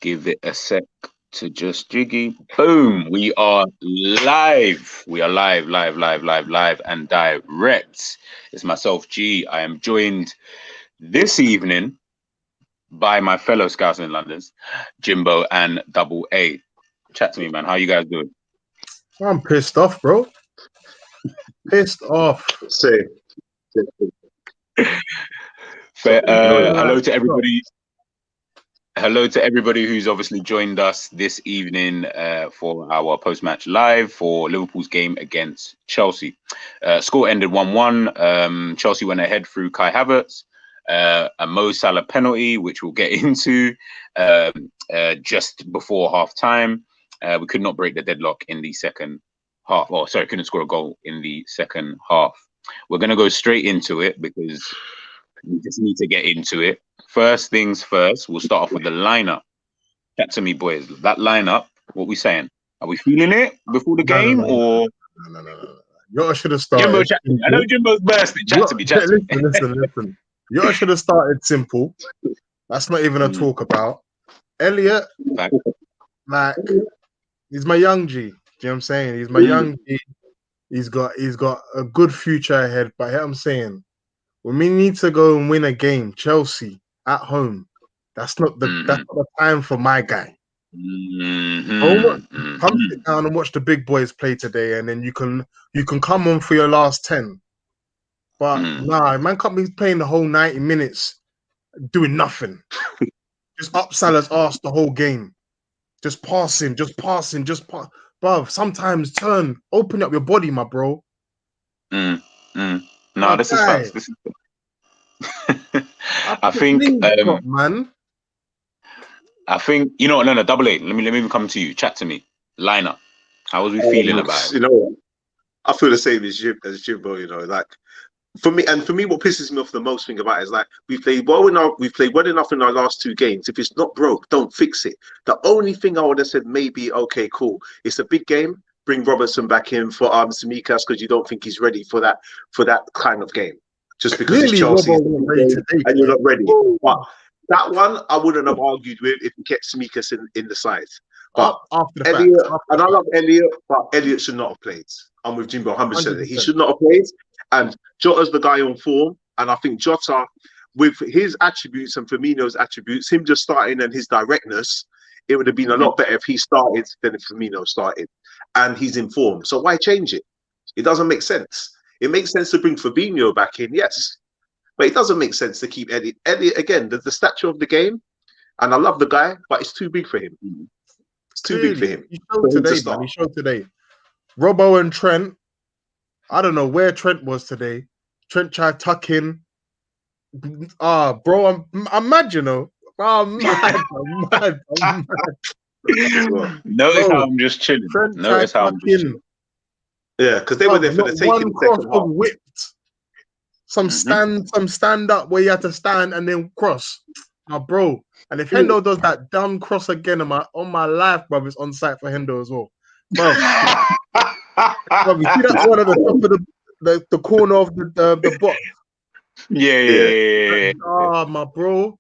Give it a sec to just jiggy. Boom. We are live. We are live, and direct. It's myself, G. I am joined this evening by my fellow Scouts in London's, Jimbo and Double A. Chat to me, man. How you guys doing? I'm pissed off, bro. Pissed off. Hello to everybody. Hello to everybody who's obviously joined us this evening for our post-match live for Liverpool's game against Chelsea. Score ended 1-1. Chelsea went ahead through Kai Havertz, a Mo Salah penalty, which we'll get into just before half-time. We could not break the deadlock in the second half. Oh, sorry, couldn't score a goal in the second half. We're going to go straight into it because we just need to get into it. First things first, we'll start off with the lineup. Chat to me, boys. That lineup, what we saying? Are we feeling it before the game or? No. You should have started. Jimbo, chat to me. I know Jimbo's bursting. Chat to me. Listen. You should have started simple. That's not even a talk about. Elliot, like, he's my young G. Do you know what I'm saying? He's my young G. He's got a good future ahead. But here I'm saying, when we need to go and win a game, Chelsea at home, that's not the time for my guy. Come sit down and watch the big boys play today, and then you can come on for your last 10. But nah, man can't be playing the whole 90 minutes doing nothing. Just up Salah's arse the whole game. Just passing. Bruv, sometimes open up your body, my bro. No, this is facts. This is I think man. I think no, Double A. Let me come to you. Chat to me. Lineup. How was we feeling about it? You know, I feel the same as Jimbo. You know, like for me, what pisses me off the most thing about it is like we've played well enough in our last two games. If it's not broke, don't fix it. The only thing I would have said maybe okay, cool. It's a big game. Bring Robertson back in for Tsimikas because you don't think he's ready for that kind of game. Just because it's Chelsea and you're not ready. But that one I wouldn't have argued with if we kept Tsimikas in the side. But Elliot, and I love Elliot, but Elliot should not have played. I'm with Jimbo 100%. He should not have played. And Jota's the guy on form. And I think Jota, with his attributes and Firmino's attributes, him just starting and his directness, it would have been a lot better if he started than if Firmino started. And he's in form. So why change it? It doesn't make sense. It makes sense to bring Fabinho back in, yes. But it doesn't make sense to keep Elliot. Elliot, again, the stature of the game, and I love the guy, but it's too big for him. It's too big for him. He showed today. Robbo and Trent, I don't know where Trent was today. Trent tried tucking. Bro, I'm mad, you know. I'm mad. Notice how I'm just chilling. Notice how I'm just chilling. Yeah, because they were there for the taking the second half. Whipped. Some stand up where you had to stand and then cross. Bro. And if Hendo does that dumb cross again on my life, bro, it's on site for Hendo as well. Bro. Bro, you see that one at the top of the corner of the box? Yeah. My bro.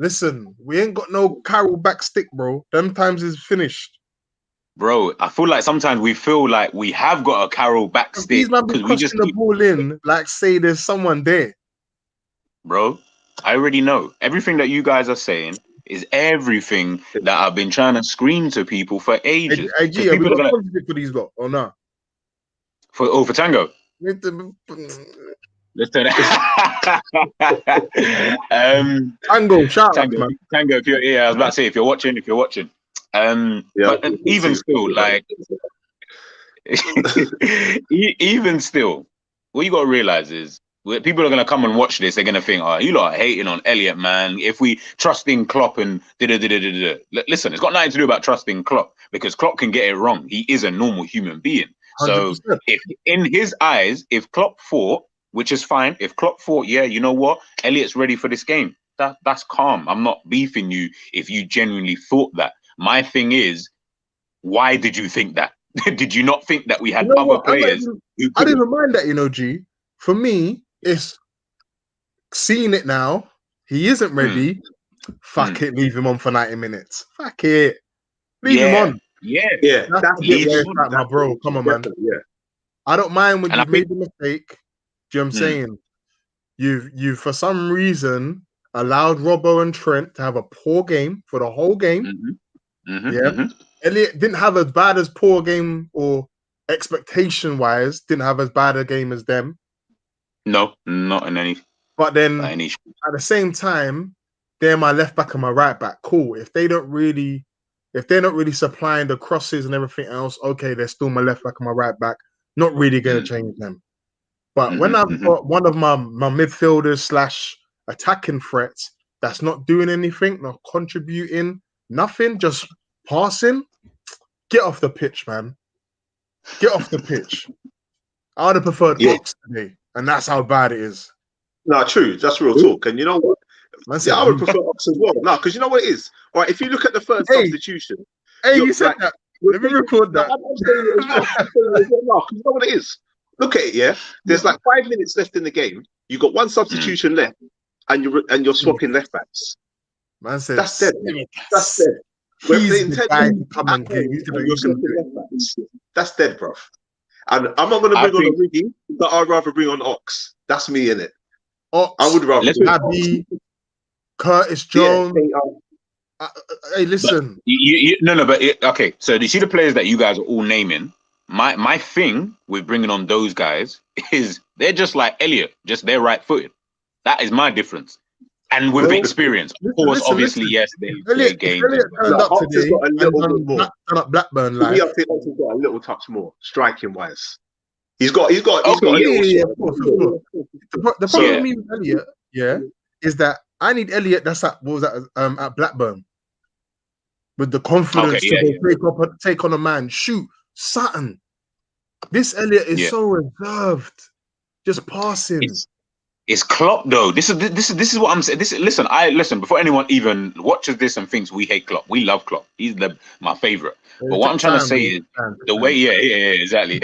Listen, we ain't got no Carroll back stick, bro. Them times is finished. Bro, I feel like sometimes we feel like we have got a Carroll back stick because we just keep the ball in, like say there's someone there. Bro, I already know. Everything that you guys are saying is everything that I've been trying to scream to people for ages. Hey, G, are we got sponsorship for these lot or not? For Tango? Let's do that. Tango, shout out, man. Tango, I was about to say if you're watching. But even still, like, even still, what you got to realize is people are going to come and watch this. They're going to think, oh, you lot are hating on Elliot, man. If we trust in Klopp and listen, it's got nothing to do about trusting Klopp because Klopp can get it wrong. He is a normal human being. 100%. So if in his eyes, if Klopp thought, which is fine, if Klopp thought, yeah, you know what, Elliot's ready for this game, that's calm. I'm not beefing you if you genuinely thought that. My thing is, why did you think that? Did you not think that we had other players? I didn't mind that, G. For me, it's seeing it now. He isn't ready. fuck it, leave him on for 90 minutes. Fuck it. Leave him on. Yeah. That's a bit where it's like, my bro. Come on, man. Yeah. I don't mind when And you've made the mistake. Do you know what I'm saying? You've for some reason allowed Robbo and Trent to have a poor game for the whole game. Elliot didn't have as bad as poor game, or expectation wise, didn't have as bad a game as them. No, not in any. But then at the same time, they're my left back and my right back. Cool. If they're not really supplying the crosses and everything else, okay, they're still my left back and my right back. Not really gonna change them. But when I've got one of my midfielders / attacking threats that's not doing anything, not contributing, nothing, just passing, get off the pitch, man. Get off the pitch. I would have preferred Ox today, and that's how bad it is. No, true. That's real talk. And you know what? I would prefer Ox as well. No, because you know what it is? All right, if you look at the third substitution. Hey, you said that. Let me record that. I'm saying it as well. No, you know what it is? Look at it, yeah. There's like 5 minutes left in the game. You got one substitution left, and you're swapping left backs. Man said that's dead. That's dead. He's the guy to come and get. That's dead, bro. And I'm not going to bring on a Riggy, but I'd rather bring on Ox. That's me in it. Ox, I would rather Abby, Curtis Jones. Hey, listen. Okay. So you see the players that you guys are all naming. My thing with bringing on those guys is they're just like Elliot, just they're right-footed. That is my difference. And with experience, of course, obviously, yes, they play games. Elliot turned up today and done up Blackburn live. I think Ox has got a little touch more, striking-wise. He's got a little. Of course. The problem with Elliot, is that I need Elliot. That's at at Blackburn, with the confidence to take on a man, shoot something. This Elliot is so reserved, just passing. It's Klopp though. This is what I'm saying. Listen. Before anyone even watches this and thinks we hate Klopp, we love Klopp. He's my favorite. But what I'm trying to say is the way, exactly.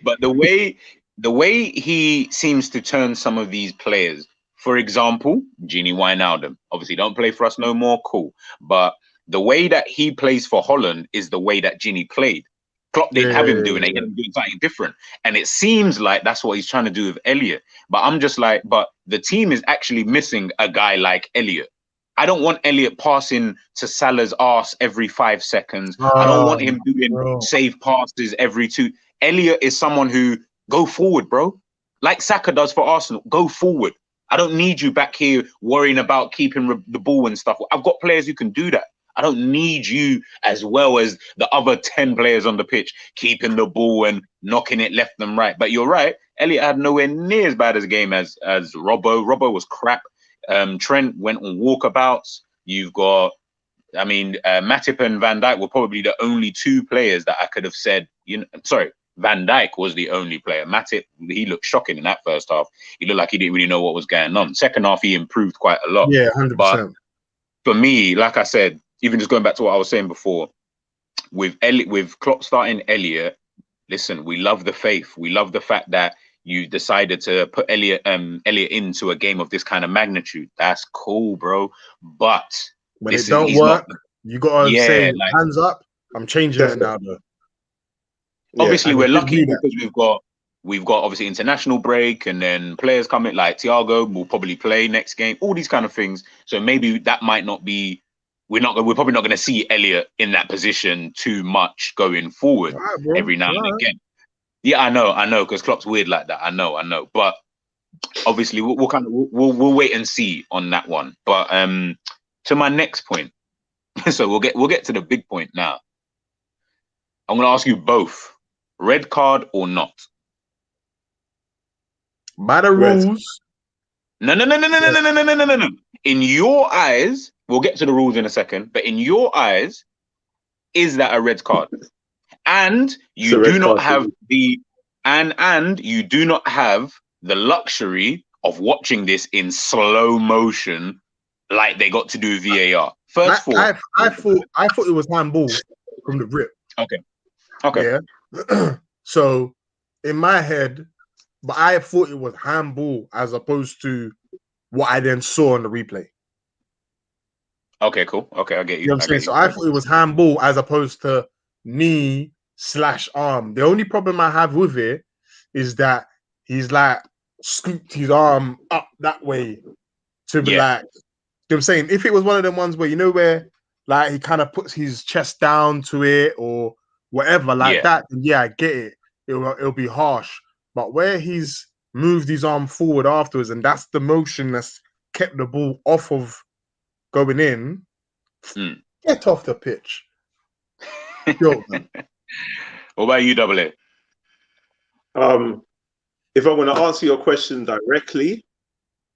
But the way he seems to turn some of these players. For example, Gini Wijnaldum. Obviously, don't play for us no more. Cool. But the way that he plays for Holland is the way that Gini played. Klopp didn't have him doing it. He had him doing something different. And it seems like that's what he's trying to do with Elliot. But I'm just like, but the team is actually missing a guy like Elliot. I don't want Elliot passing to Salah's arse every 5 seconds. I don't want him doing safe passes every 2. Elliot is someone who go forward, bro. Like Saka does for Arsenal. Go forward. I don't need you back here worrying about keeping the ball and stuff. I've got players who can do that. I don't need you as well as the other 10 players on the pitch keeping the ball and knocking it left and right. But you're right. Elliot had nowhere near as bad a game as Robbo. Robbo was crap. Trent went on walkabouts. You've got, Matip and Van Dijk were probably the only 2 players that I could have said, Van Dijk was the only player. Matip, he looked shocking in that first half. He looked like he didn't really know what was going on. Second half, he improved quite a lot. Yeah, 100%. But for me, like I said, even just going back to what I was saying before, with Klopp starting Elliot, listen, we love the faith. We love the fact that you decided to put Elliot into a game of this kind of magnitude. That's cool, bro. But when it don't work, you gotta say hands up. I'm changing it now, though. Obviously, we're lucky because we've got obviously international break, and then players coming like Thiago will probably play next game. All these kind of things. So maybe that might not be. We're probably not going to see Elliot in that position too much going forward every now and again. Yeah, I know, because Klopp's weird like that. I know, but obviously we'll wait and see on that one. But to my next point, so we'll get to the big point now. I'm going to ask you both: red card or not? By the rules. No. In your eyes, we'll get to the rules in a second, but in your eyes, is that a red card? And you do not have you do not have the luxury of watching this in slow motion like they got to do VAR. I thought it was handball from the rip. Okay. Yeah. So in my head, but I thought it was handball as opposed to what I then saw on the replay. Okay, cool. Okay, I get You you. know what I'm saying? So I thought it was handball as opposed to knee/arm. The only problem I have with it is that he's like scooped his arm up that way to be like, you know what I'm saying? If it was one of them ones where, you know, where like he kind of puts his chest down to it or whatever like that, then yeah, I get it. It'll be harsh. But where he's moved his arm forward afterwards, and that's the motion that's kept the ball off of going in, get off the pitch. Yo, man. What about you, Double A? If I'm going to answer your question directly,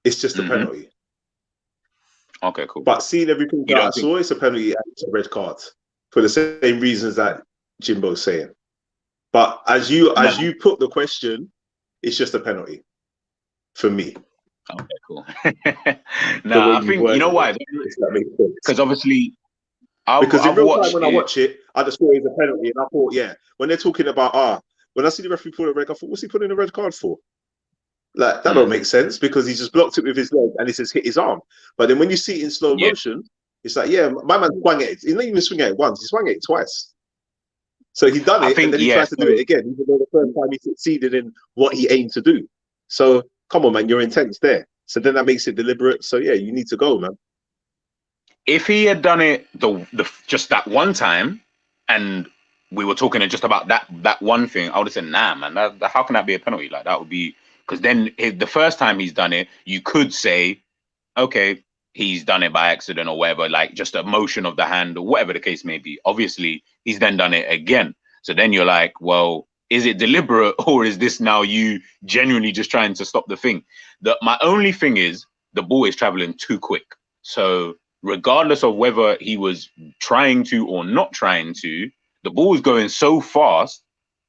it's just a penalty. Okay, cool. But seeing everything that I saw, it's a penalty and it's a red card for the same reasons that Jimbo's saying. But as you put the question, it's just a penalty for me. Okay, cool. Nah, I think you know why? Because obviously, because in real time when it. I watch it, I just thought it was a penalty, and I thought, yeah, when they're talking about when I see the referee pull a red, I thought, what's he putting a red card for? Like that don't make sense because he just blocked it with his leg and it just hit his arm. But then when you see it in slow motion, it's like, yeah, my man swung at it. He didn't even swing at it once; he swung at it twice. So he done it, and then he tries to do it again, even though the first time he succeeded in what he aimed to do. So come on, man, your intent's there. So then that makes it deliberate. So yeah, you need to go, man. If he had done it just that one time, and we were talking just about that one thing, I would have said, nah, man, how can that be a penalty? Like that would be because then the first time he's done it, you could say, okay, he's done it by accident or whatever, like just a motion of the hand or whatever the case may be. Obviously, he's then done it again. So then you're like, well, is it deliberate or is this now you genuinely just trying to stop the thing? My only thing is the ball is traveling too quick. So regardless of whether he was trying to or not trying to, the ball is going so fast,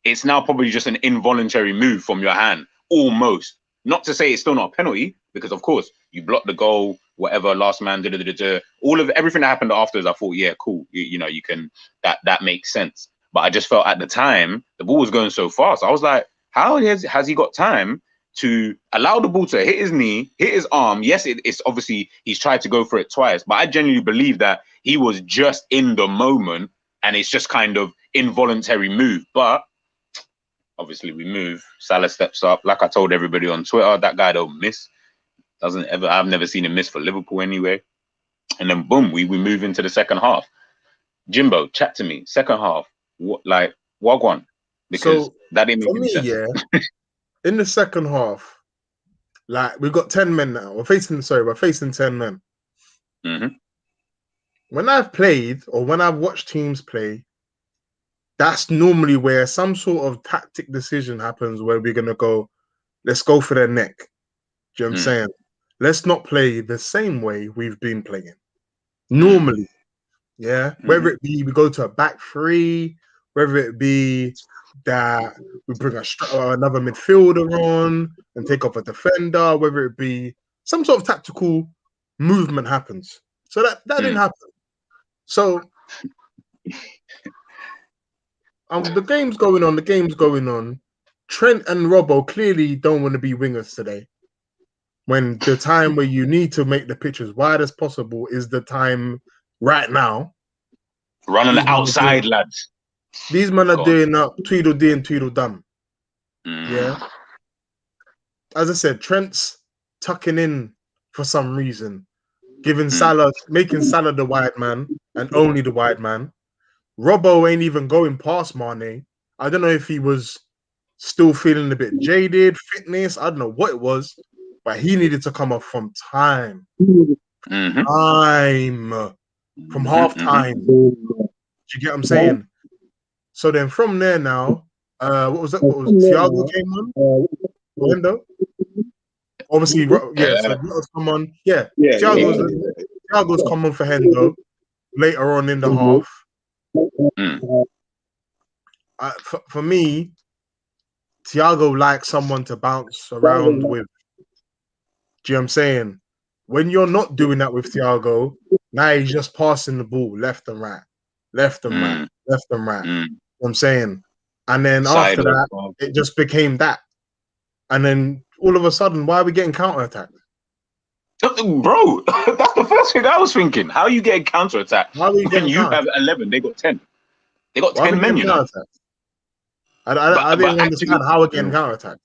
it's now probably just an involuntary move from your hand, almost. Not to say it's still not a penalty, because of course you blocked the goal, whatever, last man, everything that happened afterwards, I thought, yeah, cool, you know, you can, that makes sense. But I just felt at the time the ball was going so fast. I was like, how has he got time to allow the ball to hit his knee, hit his arm? Yes, it's obviously he's tried to go for it twice, but I genuinely believe that he was just in the moment and it's just kind of involuntary move. But obviously we move. Salah steps up. Like I told everybody on Twitter, that guy don't miss. I've never seen him miss for Liverpool anyway. And then boom, we move into the second half. Jimbo, chat to me. Second half, wagwan, because that didn't make any sense. Yeah. In the second half, like we've got 10 men now. We're facing 10 men. When I've played or when I've watched teams play, that's normally where some sort of tactic decision happens where we're gonna go, let's go for their neck. Do you know what I'm saying? Let's not play the same way we've been playing. Normally. Yeah. Whether it be we go to a back three, whether it be that we bring another midfielder on and take off a defender, whether it be some sort of tactical movement happens. So that didn't happen. So the game's going on. Trent and Robbo clearly don't want to be wingers today. When the time where you need to make the pitch as wide as possible is the time right now. Run on the outside, lads. These men are doing up Tweedledee and Tweedledum. Yeah. As I said, Trent's tucking in for some reason, making Salah the wide man and only the wide man. Robbo ain't even going past Mane. I don't know if he was still feeling a bit jaded, fitness. I don't know what it was, but he needed to come off from time. From half time. Do you get what I'm saying? So then from there now, what was Thiago came on? Orlando? Obviously, so Thiago's come on. Yeah, Thiago's come on for Hendo later on in the half. For me, Thiago likes someone to bounce around with. Do you know what I'm saying? When you're not doing that with Thiago, now he's just passing the ball left and right. You know what I'm saying? And then after that, it just became that. And then all of a sudden, why are we getting counter-attacked? Bro, that's the first thing I was thinking. How are you getting counter attack How are we when getting you counter? have 11? They got 10. They got Why are we 10 men, getting you know. counter attacks? I didn't understand how we're getting counter attacks.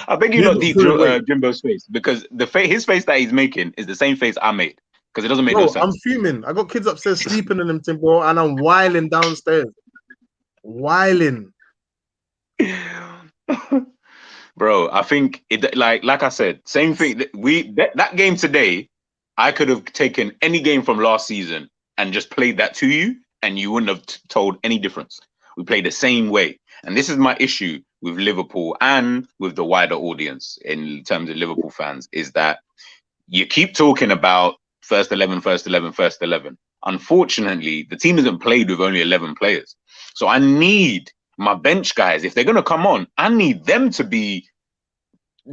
I beg you You're not not deep throwing weight. Jimbo's face, because his face that he's making is the same face I made, because it doesn't make no Bro, I'm sense. fuming. I got kids upstairs sleeping in them, bro, and I'm whiling downstairs. Whiling. Bro, I think it, like I said, same thing. That game today, I could have taken any game from last season and just played that to you, and you wouldn't have told any difference. We played the same way, and this is my issue with Liverpool and with the wider audience in terms of Liverpool fans, is that you keep talking about first 11, first 11, first 11. Unfortunately, the team isn't played with only 11 players. So I need my bench guys, if they're going to come on, I need them to be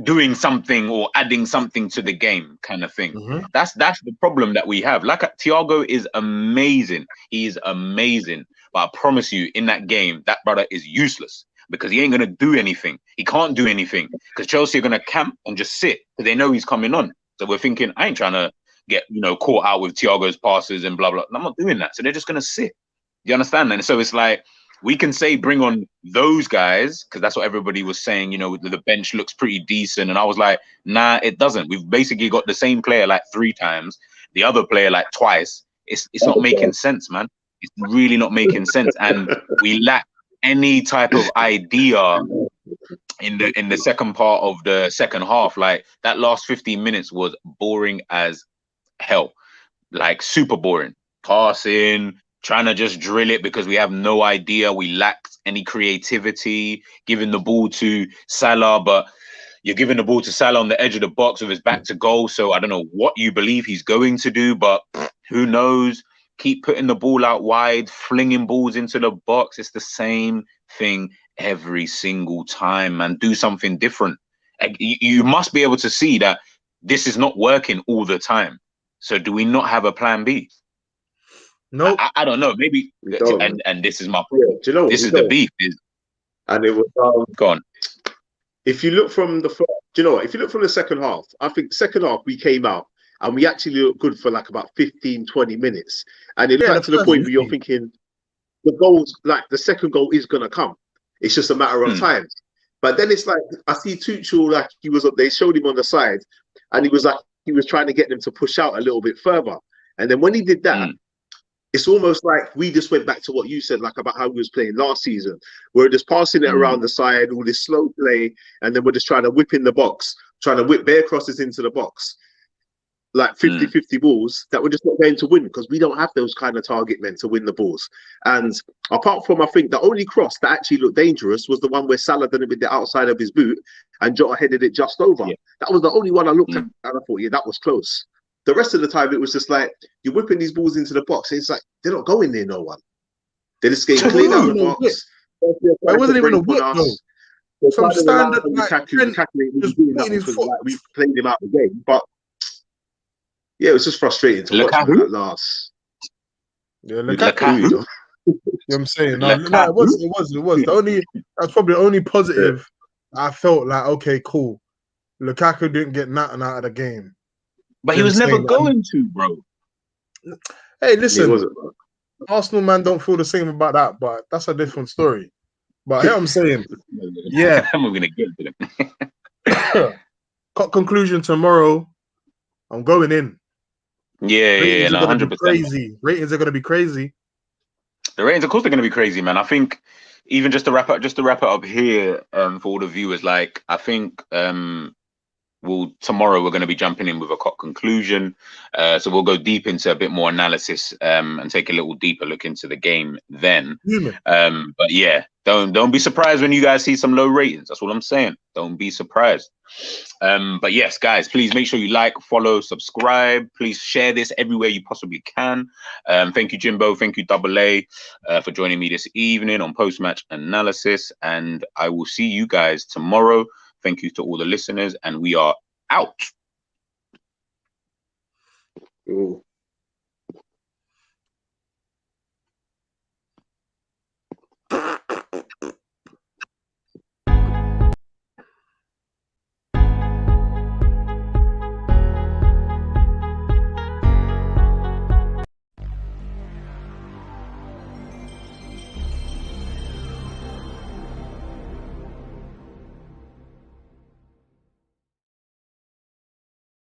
doing something or adding something to the game, kind of thing. Mm-hmm. That's the problem that we have. Like, Thiago is amazing. He is amazing. But I promise you, in that game, that brother is useless, because he ain't going to do anything. He can't do anything, because Chelsea are going to camp and just sit, because they know he's coming on. So we're thinking, I ain't trying to get, caught out with Thiago's passes and blah, blah. I'm not doing that. So they're just going to sit. You understand? And so it's like, we can say bring on those guys, because that's what everybody was saying, the bench looks pretty decent. And I was like, nah, it doesn't. We've basically got the same player like 3 times, the other player like twice. It's not making sense, man. It's really not making sense. And we lack any type of idea in the second part of the second half. Like, that last 15 minutes was boring as hell. Like, super boring. Passing, trying to just drill it because we have no idea. We lacked any creativity, giving the ball to Salah, but you're giving the ball to Salah on the edge of the box with his back to goal. So I don't know what you believe he's going to do, but who knows? Keep putting the ball out wide, flinging balls into the box. It's the same thing every single time, man. Do something different. You must be able to see that this is not working all the time. So do we not have a plan B? Nope. I don't know. Maybe, and this is my yeah, do you know this is the beef. And it was Go on. if you look from the first, do you know what? If you look from the second half, I think second half we came out and we actually looked good for like about 15, 20 minutes. And it got to the point where you're thinking the goals, like the second goal is gonna come. It's just a matter of time. But then it's like I see Tuchel, like he was up, they showed him on the side, and he was trying to get them to push out a little bit further. And then when he did that, it's almost like we just went back to what you said, like about how we was playing last season. We're just passing it around the side, all this slow play, and then we're just trying to whip in the box, trying to whip bare crosses into the box, like 50-50 balls that we're just not going to win, because we don't have those kind of target men to win the balls. And apart from, I think the only cross that actually looked dangerous was the one where Salah did it with the outside of his boot and Jota headed it just over. Yeah. That was the only one I looked at and I thought, yeah, that was close. The rest of the time, it was just like, you're whipping these balls into the box. It's like, they're not going near no one. They're just getting clean out of the box. It wasn't even a whip, though. Some standard, we played him out the game. But, yeah, it was just frustrating to watch him that last. Yeah, Lukaku. You know what I'm saying? No, it was. That's probably the only positive I felt like, okay, cool. Lukaku didn't get nothing out of the game. But he was never going to, bro. Hey, listen, Arsenal man don't feel the same about that, but that's a different story. But here I'm saying, yeah, I'm gonna get to them. Cut conclusion tomorrow. I'm going in. Yeah, 100%. Crazy. Ratings are gonna be crazy. The ratings, of course, they're gonna be crazy, man. I think even just to wrap it up here, for all the viewers, like I think tomorrow we're going to be jumping in with a cut conclusion, so we'll go deep into a bit more analysis and take a little deeper look into the game then. But yeah, don't be surprised when you guys see some low ratings. That's what I'm saying. Don't be surprised. But yes, guys, please make sure you like, follow, subscribe. Please share this everywhere you possibly can. Thank you, Jimbo. Thank you, Double A, for joining me this evening on post-match analysis, and I will see you guys tomorrow. Thank you to all the listeners, and we are out. Ooh.